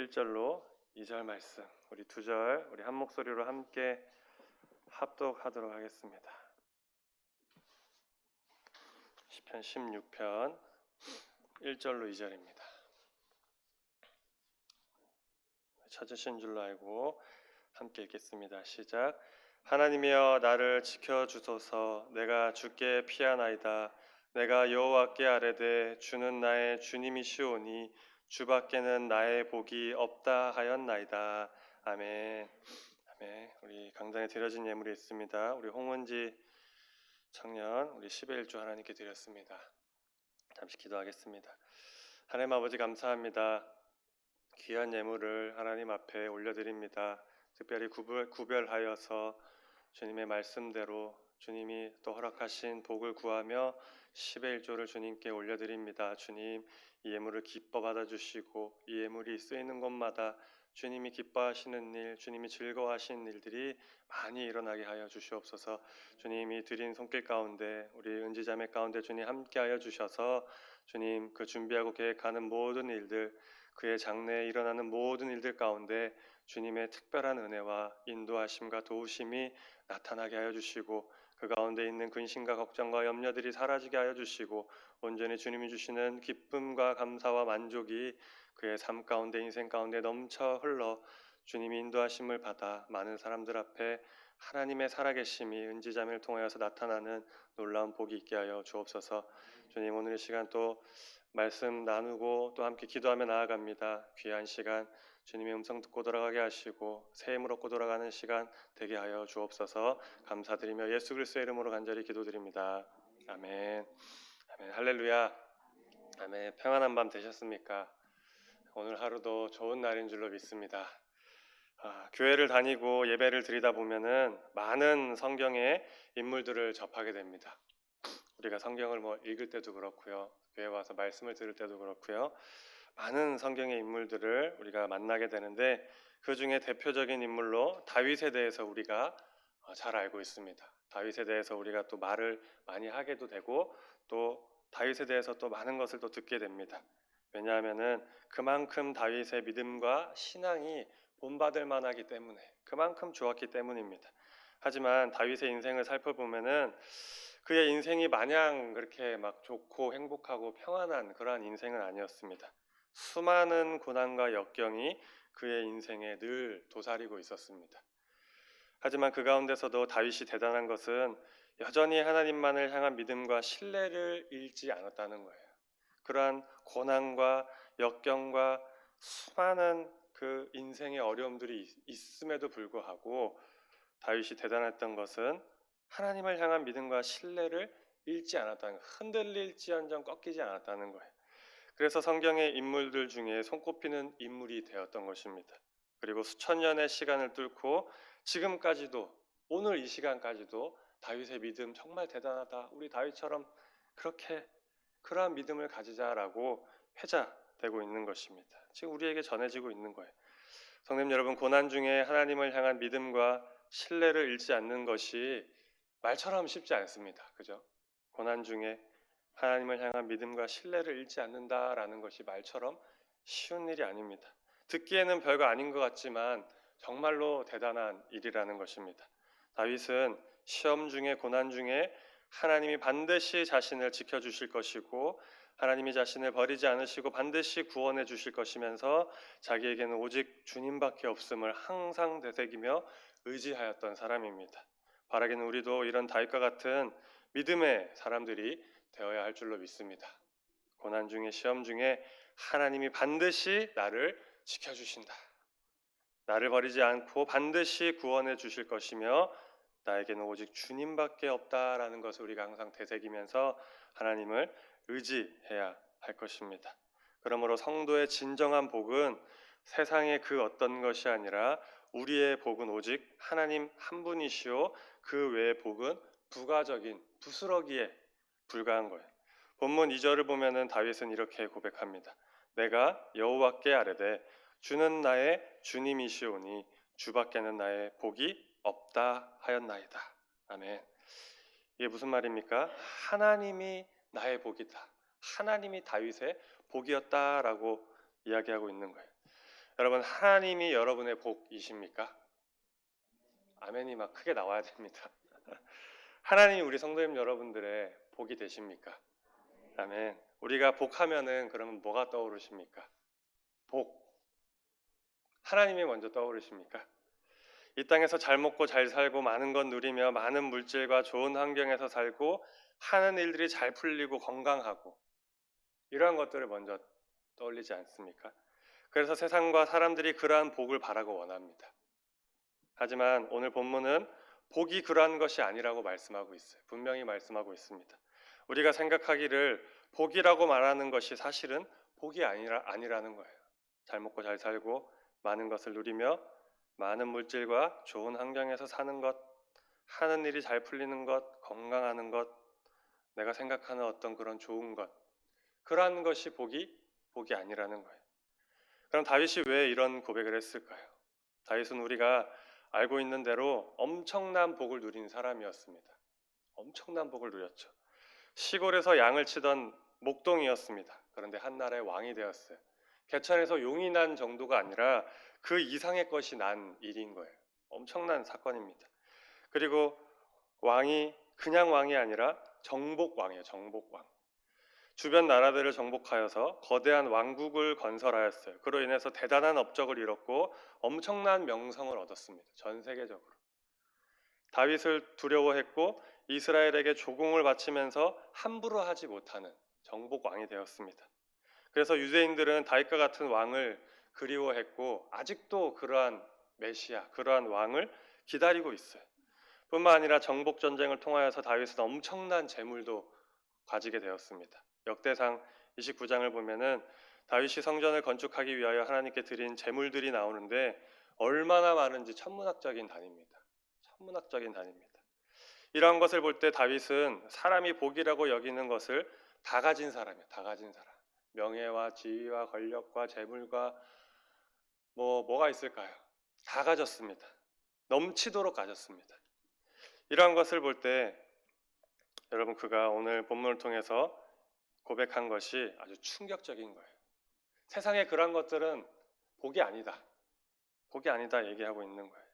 1절로 2절 말씀, 우리 2절 우리 한 목소리로 함께 합독하도록 하겠습니다. 시편 16편 1절로 2절입니다. 찾으신 줄로 알고 함께 읽겠습니다. 시작. 하나님이여 나를 지켜주소서. 내가 주께 피하나이다. 내가 여호와께 아뢰되 주는 나의 주님이시오니 주밖에는 나의 복이 없다 하였나이다. 아멘. 아멘. 우리 강단에 드려진 예물이 있습니다. 우리 홍은지 청년 우리 10의 1조 하나님께 드렸습니다. 잠시 기도하겠습니다. 하나님 아버지 감사합니다. 귀한 예물을 하나님 앞에 올려드립니다. 특별히 구별하여서 주님의 말씀대로 주님이 또 허락하신 복을 구하며 10의 1조를 주님께 올려드립니다. 주님, 이 예물을 기뻐 받아주시고 이 예물이 쓰이는 곳마다 주님이 기뻐하시는 일, 주님이 즐거워하시는 일들이 많이 일어나게 하여 주시옵소서. 주님이 드린 손길 가운데 우리 은지자매 가운데 주님 함께하여 주셔서 주님 그 준비하고 계획하는 모든 일들, 그의 장래에 일어나는 모든 일들 가운데 주님의 특별한 은혜와 인도하심과 도우심이 나타나게 하여 주시고 그 가운데 있는 근심과 걱정과 염려들이 사라지게 하여 주시고 온전히 주님이 주시는 기쁨과 감사와 만족이 그의 삶 가운데 인생 가운데 넘쳐 흘러 주님이 인도하심을 받아 많은 사람들 앞에 하나님의 살아계심이 은지자매를 통하여서 나타나는 놀라운 복이 있게 하여 주옵소서. 주님, 오늘 이 시간 또 말씀 나누고 또 함께 기도하며 나아갑니다. 귀한 시간 주님의 음성 듣고 돌아가게 하시고 새 힘을 얻고 돌아가는 시간 되게 하여 주옵소서. 감사드리며 예수 그리스도의 이름으로 간절히 기도드립니다. 아멘. 아멘. 할렐루야. 아멘. 평안한 밤 되셨습니까? 오늘 하루도 좋은 날인 줄로 믿습니다. 교회를 다니고 예배를 드리다 보면은 많은 성경의 인물들을 접하게 됩니다. 우리가 성경을 읽을 때도 그렇고요. 교회 와서 말씀을 들을 때도 그렇고요. 많은 성경의 인물들을 우리가 만나게 되는데 그 중에 대표적인 인물로 다윗에 대해서 우리가 잘 알고 있습니다. 다윗에 대해서 우리가 또 말을 많이 하게도 되고 또 다윗에 대해서 또 많은 것을 또 듣게 됩니다. 왜냐하면은 그만큼 다윗의 믿음과 신앙이 본받을 만하기 때문에 그만큼 좋았기 때문입니다. 하지만 다윗의 인생을 살펴보면은 그의 인생이 마냥 그렇게 막 좋고 행복하고 평안한 그러한 인생은 아니었습니다. 수많은 고난과 역경이 그의 인생에 늘 도사리고 있었습니다. 하지만 그 가운데서도 다윗이 대단한 것은 여전히 하나님만을 향한 믿음과 신뢰를 잃지 않았다는 거예요. 그러한 고난과 역경과 수많은 그 인생의 어려움들이 있음에도 불구하고 다윗이 대단했던 것은 하나님을 향한 믿음과 신뢰를 잃지 않았다는 거예요. 흔들릴지언정 꺾이지 않았다는 거예요. 그래서 성경의 인물들 중에 손꼽히는 인물이 되었던 것입니다. 그리고 수천 년의 시간을 뚫고 지금까지도 오늘 이 시간까지도 다윗의 믿음 정말 대단하다. 우리 다윗처럼 그렇게 그러한 믿음을 가지자라고 회자되고 있는 것입니다. 지금 우리에게 전해지고 있는 거예요. 성도님 여러분, 고난 중에 하나님을 향한 믿음과 신뢰를 잃지 않는 것이 말처럼 쉽지 않습니다. 그죠? 고난 중에 하나님을 향한 믿음과 신뢰를 잃지 않는다라는 것이 말처럼 쉬운 일이 아닙니다. 듣기에는 별거 아닌 것 같지만 정말로 대단한 일이라는 것입니다. 다윗은 시험 중에 고난 중에 하나님이 반드시 자신을 지켜주실 것이고 하나님이 자신을 버리지 않으시고 반드시 구원해 주실 것이면서 자기에게는 오직 주님밖에 없음을 항상 되새기며 의지하였던 사람입니다. 바라기는 우리도 이런 다윗과 같은 믿음의 사람들이 되어야 할 줄로 믿습니다. 고난 중에 시험 중에 하나님이 반드시 나를 지켜주신다. 나를 버리지 않고 반드시 구원해 주실 것이며 나에게는 오직 주님밖에 없다라는 것을 우리가 항상 되새기면서 하나님을 의지해야 할 것입니다. 그러므로 성도의 진정한 복은 세상의 그 어떤 것이 아니라 우리의 복은 오직 하나님 한 분이시오 그 외의 복은 부가적인 부스러기에 불과한 거예요. 본문 2절을 보면은 다윗은 이렇게 고백합니다. 내가 여호와께 아뢰되 주는 나의 주님이시오니 주밖에는 나의 복이 없다 하였나이다. 아멘. 이게 무슨 말입니까? 하나님이 나의 복이다. 하나님이 다윗의 복이었다라고 이야기하고 있는 거예요. 여러분, 하나님이 여러분의 복이십니까? 아멘이 막 크게 나와야 됩니다. 하나님이 우리 성도님 여러분들의 복이 되십니까? 아멘. 우리가 복하면은 그러면 뭐가 떠오르십니까? 복. 하나님이 먼저 떠오르십니까? 이 땅에서 잘 먹고 잘 살고 많은 것 누리며 많은 물질과 좋은 환경에서 살고 하는 일들이 잘 풀리고 건강하고 이러한 것들을 먼저 떠올리지 않습니까? 그래서 세상과 사람들이 그러한 복을 바라고 원합니다. 하지만 오늘 본문은 복이 그러한 것이 아니라고 말씀하고 있어요. 분명히 말씀하고 있습니다. 우리가 생각하기를 복이라고 말하는 것이 사실은 복이 아니라는 거예요. 잘 먹고 잘 살고 많은 것을 누리며 많은 물질과 좋은 환경에서 사는 것, 하는 일이 잘 풀리는 것, 건강하는 것, 내가 생각하는 어떤 그런 좋은 것, 그러한 것이 복이 아니라는 거예요. 그럼 다윗이 왜 이런 고백을 했을까요? 다윗은 우리가 알고 있는 대로 엄청난 복을 누린 사람이었습니다. 엄청난 복을 누렸죠. 시골에서 양을 치던 목동이었습니다. 그런데 한나라의 왕이 되었어요. 개천에서 용이 난 정도가 아니라 그 이상의 것이 난 일인 거예요. 엄청난 사건입니다. 그리고 왕이 그냥 왕이 아니라 정복왕이에요. 정복왕. 주변 나라들을 정복하여서 거대한 왕국을 건설하였어요. 그로 인해서 대단한 업적을 이뤘고 엄청난 명성을 얻었습니다. 전 세계적으로. 다윗을 두려워했고 이스라엘에게 조공을 바치면서 함부로 하지 못하는 정복왕이 되었습니다. 그래서 유대인들은 다윗과 같은 왕을 그리워했고 아직도 그러한 메시아, 그러한 왕을 기다리고 있어요. 뿐만 아니라 정복 전쟁을 통하여서 다윗은 엄청난 재물도 가지게 되었습니다. 역대상 29장을 보면은 다윗이 성전을 건축하기 위하여 하나님께 드린 재물들이 나오는데 얼마나 많은지 천문학적인 단위입니다. 천문학적인 단위입니다. 이러한 것을 볼 때 다윗은 사람이 복이라고 여기는 것을 다 가진 사람이에요. 다 가진 사람. 명예와 지위와 권력과 재물과 뭐가 있을까요? 다 가졌습니다. 넘치도록 가졌습니다. 이러한 것을 볼 때 여러분 그가 오늘 본문을 통해서 고백한 것이 아주 충격적인 거예요. 세상에 그런 것들은 복이 아니다. 복이 아니다 얘기하고 있는 거예요.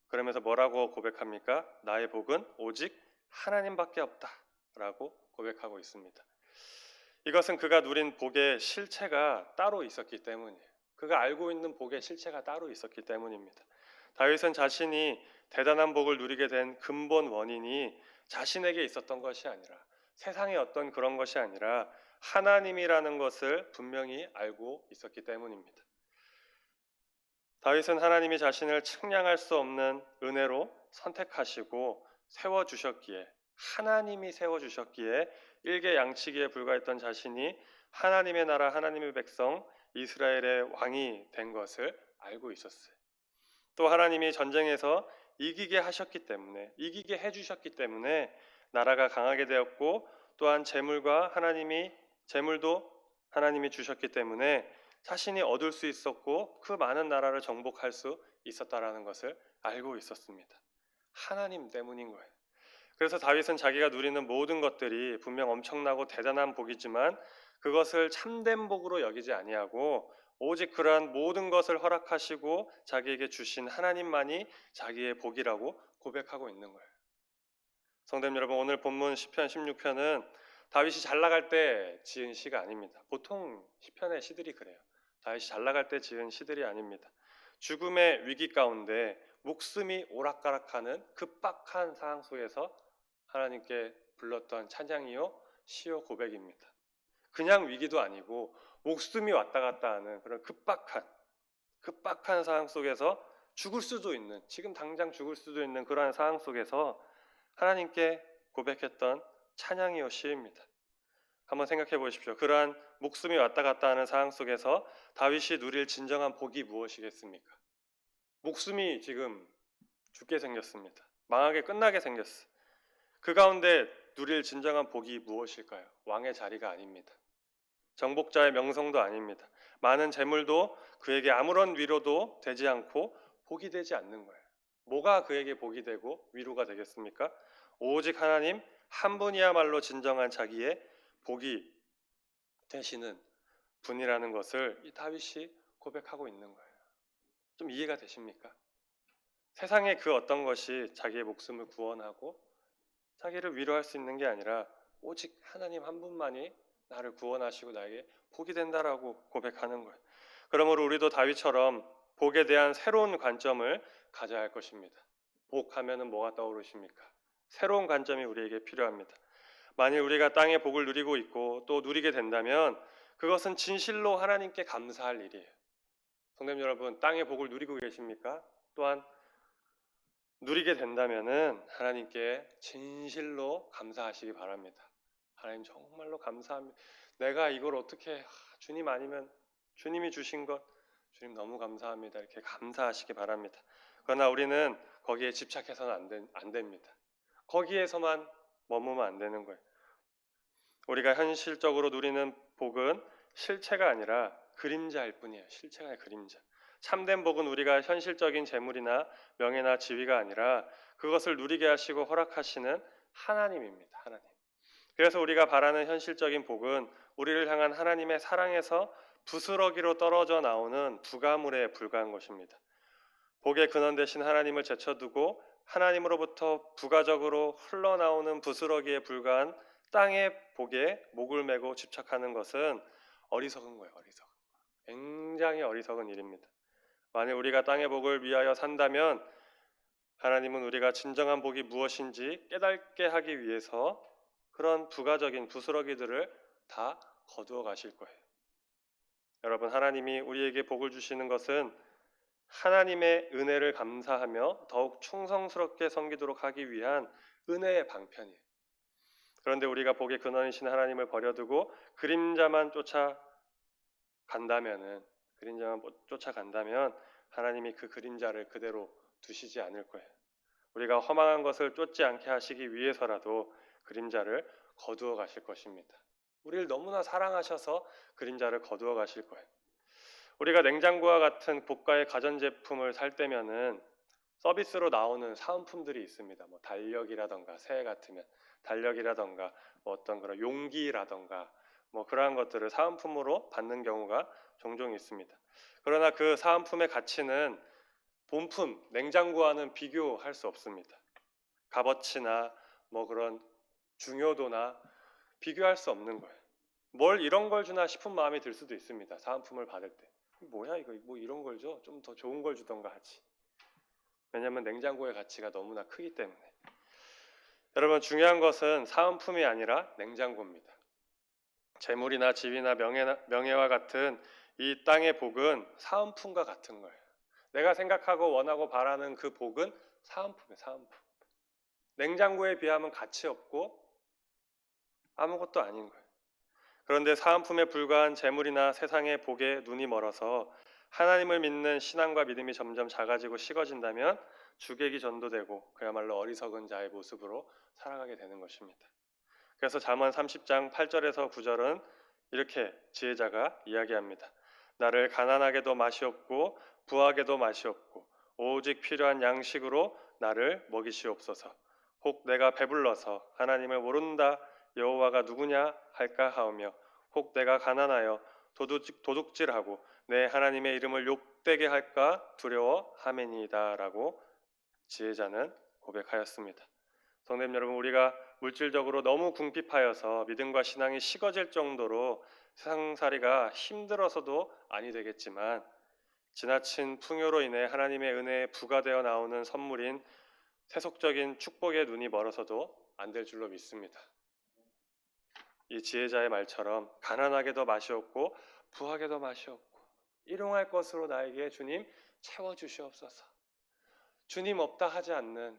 그러면서 뭐라고 고백합니까? 나의 복은 오직 하나님밖에 없다 라고 고백하고 있습니다. 이것은 그가 누린 복의 실체가 따로 있었기 때문이에요. 그가 알고 있는 복의 실체가 따로 있었기 때문입니다. 다윗은 자신이 대단한 복을 누리게 된 근본 원인이 자신에게 있었던 것이 아니라 세상의 어떤 그런 것이 아니라 하나님이라는 것을 분명히 알고 있었기 때문입니다. 다윗은 하나님이 자신을 측량할 수 없는 은혜로 선택하시고 세워주셨기에 하나님이 세워주셨기에 일개 양치기에 불과했던 자신이 하나님의 나라 하나님의 백성 이스라엘의 왕이 된 것을 알고 있었어요. 또 하나님이 전쟁에서 이기게 하셨기 때문에 이기게 해주셨기 때문에 나라가 강하게 되었고 또한 재물도 하나님이 주셨기 때문에 자신이 얻을 수 있었고 그 많은 나라를 정복할 수 있었다라는 것을 알고 있었습니다. 하나님 때문인 거예요. 그래서 다윗은 자기가 누리는 모든 것들이 분명 엄청나고 대단한 복이지만 그것을 참된 복으로 여기지 아니하고 오직 그러한 모든 것을 허락하시고 자기에게 주신 하나님만이 자기의 복이라고 고백하고 있는 거예요. 성도님 여러분, 오늘 본문 시편 16편은 다윗이 잘 나갈 때 지은 시가 아닙니다. 보통 시편의 시들이 그래요. 다윗이 잘 나갈 때 지은 시들이 아닙니다. 죽음의 위기 가운데 목숨이 오락가락하는 급박한 상황 속에서 하나님께 불렀던 찬양이요 시요 고백입니다. 그냥 위기도 아니고 목숨이 왔다 갔다 하는 그런 급박한 상황 속에서 죽을 수도 있는, 지금 당장 죽을 수도 있는 그러한 상황 속에서 하나님께 고백했던 찬양이요 시입니다. 한번 생각해 보십시오. 그러한 목숨이 왔다 갔다 하는 상황 속에서 다윗이 누릴 진정한 복이 무엇이겠습니까? 목숨이 지금 죽게 생겼습니다. 망하게 끝나게 생겼어. 그 가운데 누릴 진정한 복이 무엇일까요? 왕의 자리가 아닙니다. 정복자의 명성도 아닙니다. 많은 재물도 그에게 아무런 위로도 되지 않고 복이 되지 않는 거예요. 뭐가 그에게 복이 되고 위로가 되겠습니까? 오직 하나님 한 분이야말로 진정한 자기의 복이 되시는 분이라는 것을 이 다윗이 고백하고 있는 거예요. 좀 이해가 되십니까? 세상의 그 어떤 것이 자기의 목숨을 구원하고 자기를 위로할 수 있는 게 아니라 오직 하나님 한 분만이 나를 구원하시고 나에게 복이 된다라고 고백하는 거예요. 그러므로 우리도 다윗처럼 복에 대한 새로운 관점을 가져야 할 것입니다. 복 하면은 뭐가 떠오르십니까? 새로운 관점이 우리에게 필요합니다. 만일 우리가 땅의 복을 누리고 있고 또 누리게 된다면 그것은 진실로 하나님께 감사할 일이에요. 성도님 여러분, 땅의 복을 누리고 계십니까? 또한 누리게 된다면은 하나님께 진실로 감사하시기 바랍니다. 하나님 정말로 감사합니다. 내가 이걸 어떻게 주님 아니면 주님이 주신 것 주님 너무 감사합니다. 이렇게 감사하시기 바랍니다. 그러나 우리는 거기에 집착해서는 안 됩니다. 거기에서만 머무면 안 되는 거예요. 우리가 현실적으로 누리는 복은 실체가 아니라 그림자일 뿐이에요. 실체가 아니라 그림자. 참된 복은 우리가 현실적인 재물이나 명예나 지위가 아니라 그것을 누리게 하시고 허락하시는 하나님입니다. 하나님. 그래서 우리가 바라는 현실적인 복은 우리를 향한 하나님의 사랑에서 부스러기로 떨어져 나오는 부가물에 불과한 것입니다. 복의 근원 되신 하나님을 제쳐두고 하나님으로부터 부가적으로 흘러나오는 부스러기에 불과한 땅의 복에 목을 메고 집착하는 것은 어리석은 거예요. 어리석은. 굉장히 어리석은 일입니다. 만약 우리가 땅의 복을 위하여 산다면 하나님은 우리가 진정한 복이 무엇인지 깨닫게 하기 위해서 그런 부가적인 부스러기들을 다 거두어 가실 거예요. 여러분, 하나님이 우리에게 복을 주시는 것은 하나님의 은혜를 감사하며 더욱 충성스럽게 섬기도록 하기 위한 은혜의 방편이에요. 그런데 우리가 복의 근원이신 하나님을 버려두고 그림자만 쫓아간다면 하나님이 그 그림자를 그대로 두시지 않을 거예요. 우리가 허망한 것을 쫓지 않게 하시기 위해서라도 그림자를 거두어 가실 것입니다. 우리를 너무나 사랑하셔서 그림자를 거두어 가실 거예요. 우리가 냉장고와 같은 고가의 가전제품을 살 때면은 서비스로 나오는 사은품들이 있습니다. 뭐 달력이라던가 새해 같으면 달력이라던가 뭐 어떤 그런 용기라던가 뭐 그러한 것들을 사은품으로 받는 경우가 종종 있습니다. 그러나 그 사은품의 가치는 본품 냉장고와는 비교할 수 없습니다. 값어치나 뭐 그런 중요도나 비교할 수 없는 거예요. 뭘 이런 걸 주나 싶은 마음이 들 수도 있습니다. 사은품을 받을 때. 뭐야 이거 뭐 이런 걸 줘? 좀 더 좋은 걸 주던가 하지. 왜냐하면 냉장고의 가치가 너무나 크기 때문에. 여러분, 중요한 것은 사은품이 아니라 냉장고입니다. 재물이나 지위나 명예와 같은 이 땅의 복은 사은품과 같은 거예요. 내가 생각하고 원하고 바라는 그 복은 사은품이에요. 사은품. 냉장고에 비하면 가치 없고 아무것도 아닌 거예요. 그런데 사은품에 불과한 재물이나 세상의 복에 눈이 멀어서 하나님을 믿는 신앙과 믿음이 점점 작아지고 식어진다면 주객이 전도되고 그야말로 어리석은 자의 모습으로 살아가게 되는 것입니다. 그래서 잠언 30장 8절에서 9절은 이렇게 지혜자가 이야기합니다. 나를 가난하게도 맛이 없고 부하게도 맛이 없고 오직 필요한 양식으로 나를 먹이시옵소서. 혹 내가 배불러서 하나님을 모른다 여호와가 누구냐 할까 하오며 혹 내가 가난하여 도둑질하고 내 하나님의 이름을 욕되게 할까 두려워하매니이다라고 지혜자는 고백하였습니다. 성도님 여러분, 우리가 물질적으로 너무 궁핍하여서 믿음과 신앙이 식어질 정도로 세상살이가 힘들어서도 아니 되겠지만 지나친 풍요로 인해 하나님의 은혜에 부과되어 나오는 선물인 세속적인 축복에 눈이 멀어서도 안 될 줄로 믿습니다. 이 지혜자의 말처럼 가난하게도 맛이 없고 부하게도 맛이 없고 일용할 것으로 나에게 주님 채워주시옵소서. 주님 없다 하지 않는,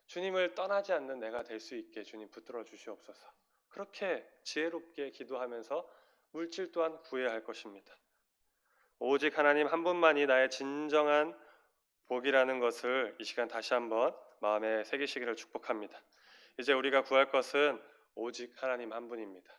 주님을 떠나지 않는 내가 될 수 있게 주님 붙들어 주시옵소서. 그렇게 지혜롭게 기도하면서 물질 또한 구해야 할 것입니다. 오직 하나님 한 분만이 나의 진정한 복이라는 것을 이 시간 다시 한번 마음에 새기시기를 축복합니다. 이제 우리가 구할 것은 오직 하나님 한 분입니다.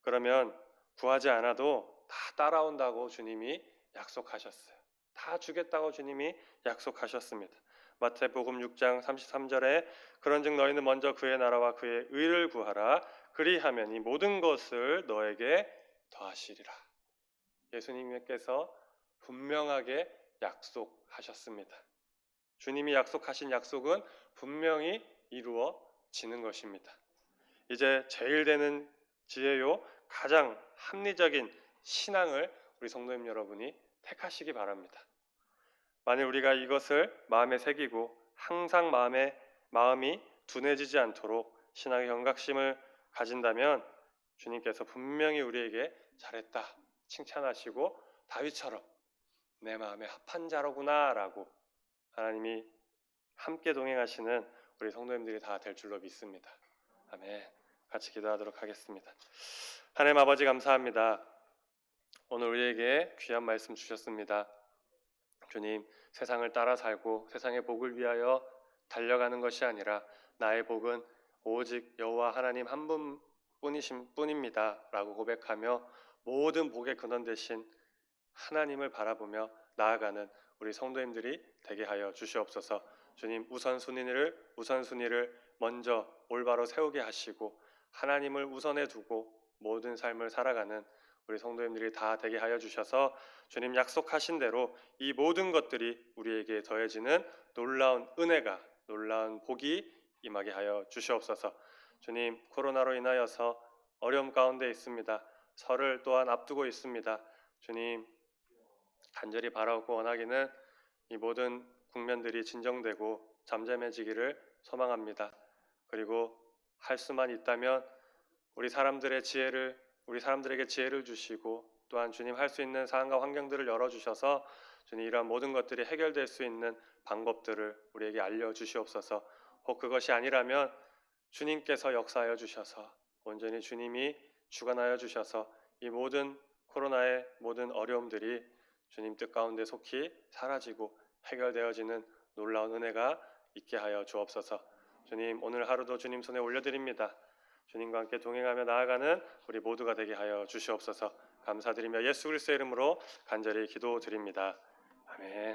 그러면 구하지 않아도 다 따라온다고 주님이 약속하셨어요. 다 주겠다고 주님이 약속하셨습니다. 마태복음 6장 33절에 그런즉 너희는 먼저 그의 나라와 그의 의를 구하라. 그리하면 이 모든 것을 너에게 더하시리라. 예수님께서 분명하게 약속하셨습니다. 주님이 약속하신 약속은 분명히 이루어지는 것입니다. 이제 제일 되는 지혜요, 가장 합리적인 신앙을 우리 성도님 여러분이 택하시기 바랍니다. 만일 우리가 이것을 마음에 새기고 항상 마음이 둔해지지 않도록 신앙의 경각심을 가진다면 주님께서 분명히 우리에게 잘했다 칭찬하시고 다윗처럼 내 마음에 합한 자로구나 라고 하나님이 함께 동행하시는 우리 성도님들이 다 될 줄로 믿습니다. 아멘. 같이 기도하도록 하겠습니다. 하나님 아버지 감사합니다. 오늘 우리에게 귀한 말씀 주셨습니다. 주님, 세상을 따라 살고 세상의 복을 위하여 달려가는 것이 아니라 나의 복은 오직 여호와 하나님 한 분뿐이신 뿐입니다 라고 고백하며 모든 복의 근원 되신 하나님을 바라보며 나아가는 우리 성도님들이 되게 하여 주시옵소서. 주님, 우선순위를 먼저 올바로 세우게 하시고 하나님을 우선에 두고 모든 삶을 살아가는 우리 성도님들이 다 되게 하여 주셔서 주님 약속하신 대로 이 모든 것들이 우리에게 더해지는 놀라운 은혜가, 놀라운 복이 임하게 하여 주시옵소서. 주님, 코로나로 인하여서 어려움 가운데 있습니다. 설을 또한 앞두고 있습니다. 주님, 간절히 바라고 원하기는 이 모든 국면들이 진정되고 잠잠해지기를 소망합니다. 그리고 할 수만 있다면 우리 사람들에게 지혜를 주시고 또한 주님 할 수 있는 상황과 환경들을 열어주셔서 주님 이러한 모든 것들이 해결될 수 있는 방법들을 우리에게 알려주시옵소서. 혹 그것이 아니라면 주님께서 역사하여 주셔서 온전히 주님이 주관하여 주셔서 이 모든 코로나의 모든 어려움들이 주님 뜻 가운데 속히 사라지고 해결되어지는 놀라운 은혜가 있게 하여 주옵소서. 주님, 오늘 하루도 주님 손에 올려드립니다. 주님과 함께 동행하며 나아가는 우리 모두가 되게 하여 주시옵소서. 감사드리며 예수 그리스도의 이름으로 간절히 기도드립니다. 아멘.